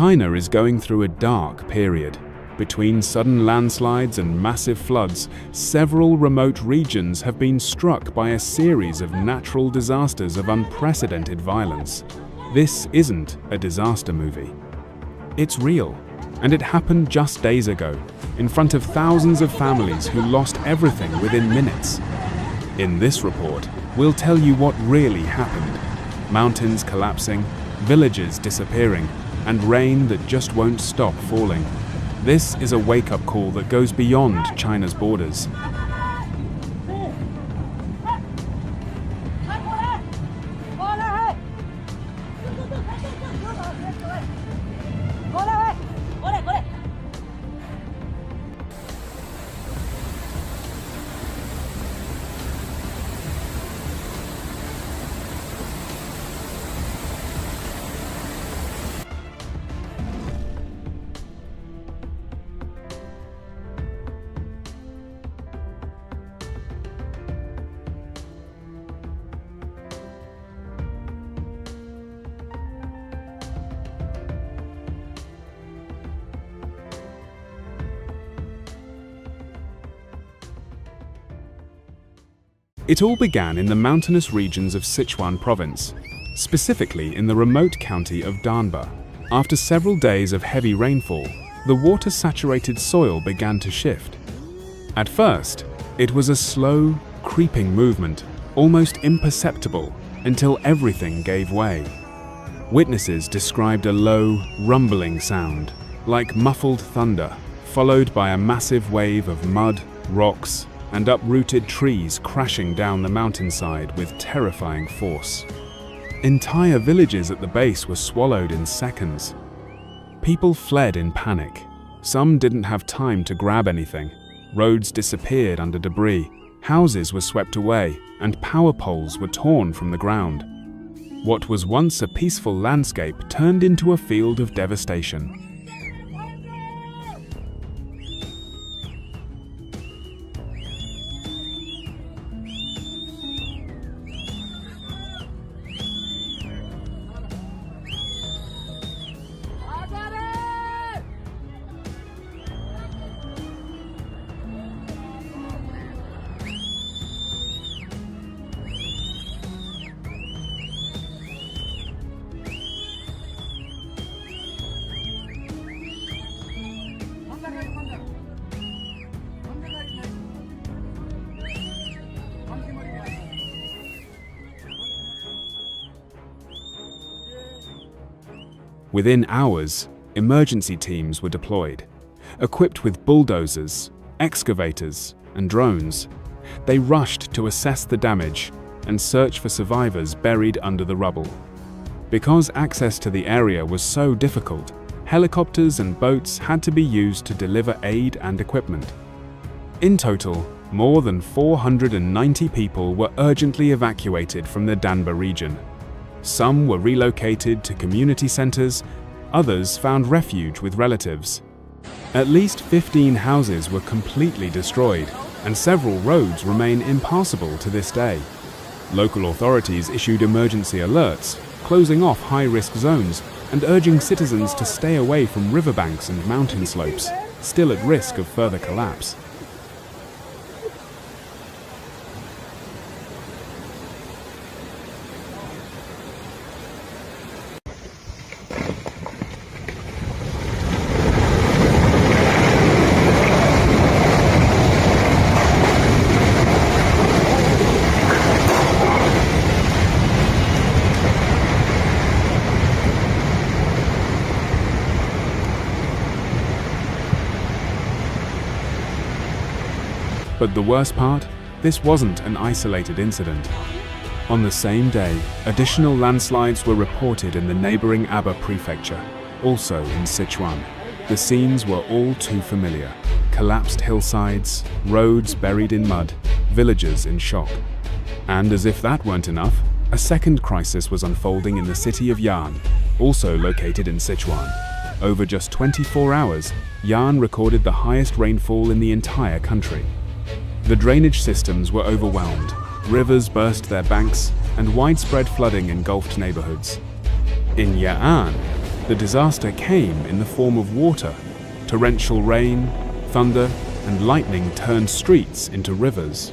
China is going through a dark period. Between sudden landslides and massive floods, several remote regions have been struck by a series of natural disasters of unprecedented violence. This isn't a disaster movie. It's real, and it happened just days ago, in front of thousands of families who lost everything within minutes. In this report, we'll tell you what really happened. Mountains collapsing, villages disappearing, and rain that just won't stop falling. This is a wake-up call that goes beyond China's borders. It all began in the mountainous regions of Sichuan province, specifically in the remote county of Danba. After several days of heavy rainfall, the water-saturated soil began to shift. At first, it was a slow, creeping movement, almost imperceptible, until everything gave way. Witnesses described a low, rumbling sound, like muffled thunder, followed by a massive wave of mud, rocks, and uprooted trees crashing down the mountainside with terrifying force. Entire villages at the base were swallowed in seconds. People fled in panic. Some didn't have time to grab anything. Roads disappeared under debris, houses were swept away, and power poles were torn from the ground. What was once a peaceful landscape turned into a field of devastation. Within hours, emergency teams were deployed, equipped with bulldozers, excavators, and drones. They rushed to assess the damage and search for survivors buried under the rubble. Because access to the area was so difficult, helicopters and boats had to be used to deliver aid and equipment. In total, more than 490 people were urgently evacuated from the Danba region. Some were relocated to community centers, others found refuge with relatives. At least 15 houses were completely destroyed, and several roads remain impassable to this day. Local authorities issued emergency alerts, closing off high-risk zones and urging citizens to stay away from riverbanks and mountain slopes, still at risk of further collapse. But the worst part? This wasn't an isolated incident. On the same day, additional landslides were reported in the neighboring Aba prefecture, also in Sichuan. The scenes were all too familiar. Collapsed hillsides, roads buried in mud, villagers in shock. And as if that weren't enough, a second crisis was unfolding in the city of Ya'an, also located in Sichuan. Over just 24 hours, Ya'an recorded the highest rainfall in the entire country. The drainage systems were overwhelmed, rivers burst their banks, and widespread flooding engulfed neighborhoods. In Ya'an, The disaster came in the form of water. Torrential rain, thunder, and lightning turned streets into rivers.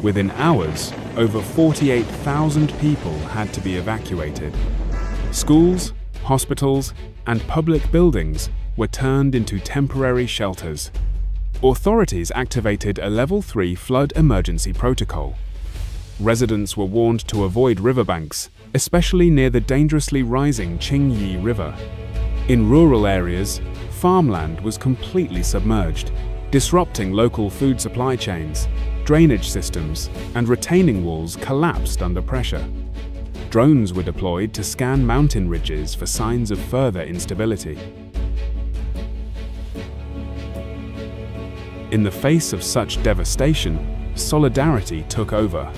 Within hours, over 48,000 people had to be evacuated. Schools, hospitals, and public buildings were turned into temporary shelters. Authorities activated a Level 3 flood emergency protocol. Residents were warned to avoid riverbanks, especially near the dangerously rising Qingyi River. In rural areas, farmland was completely submerged, disrupting local food supply chains. Drainage systems and retaining walls collapsed under pressure. Drones were deployed to scan mountain ridges for signs of further instability. In the face of such devastation, solidarity took over.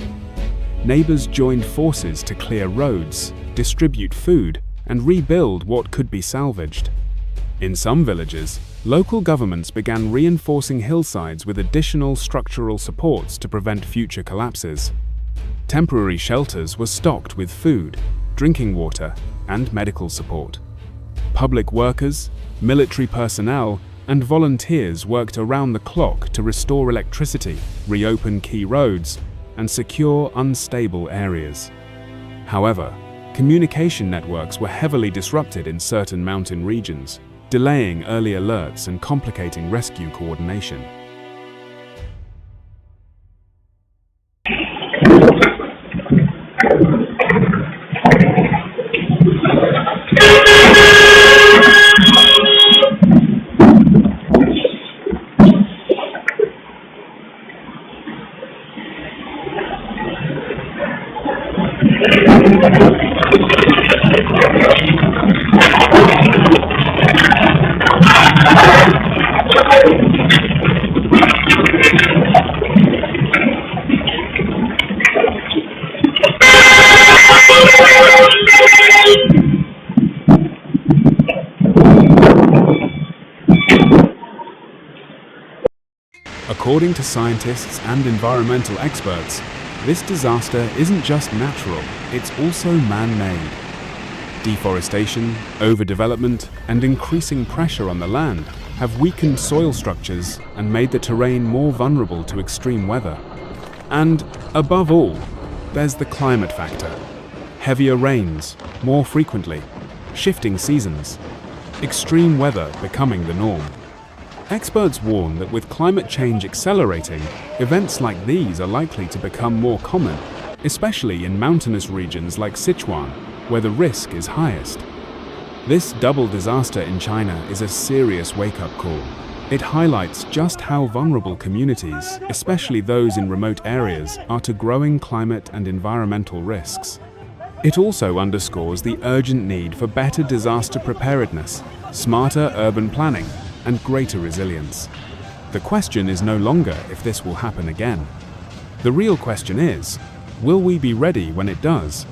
Neighbors joined forces to clear roads, distribute food, and rebuild what could be salvaged. In some villages, local governments began reinforcing hillsides with additional structural supports to prevent future collapses. Temporary shelters were stocked with food, drinking water, and medical support. Public workers, military personnel, and volunteers worked around the clock to restore electricity, reopen key roads, and secure unstable areas. However, communication networks were heavily disrupted in certain mountain regions, delaying early alerts and complicating rescue coordination. According to scientists and environmental experts, this disaster isn't just natural, it's also man-made. Deforestation, overdevelopment, and increasing pressure on the land have weakened soil structures and made the terrain more vulnerable to extreme weather. And, above all, there's the climate factor. Heavier rains, more frequently, shifting seasons, extreme weather becoming the norm. Experts warn that with climate change accelerating, events like these are likely to become more common, especially in mountainous regions like Sichuan, where the risk is highest. This double disaster in China is a serious wake-up call. It highlights just how vulnerable communities, especially those in remote areas, are to growing climate and environmental risks. It also underscores the urgent need for better disaster preparedness, smarter urban planning, and greater resilience. The question is no longer if this will happen again. The real question is, will we be ready when it does?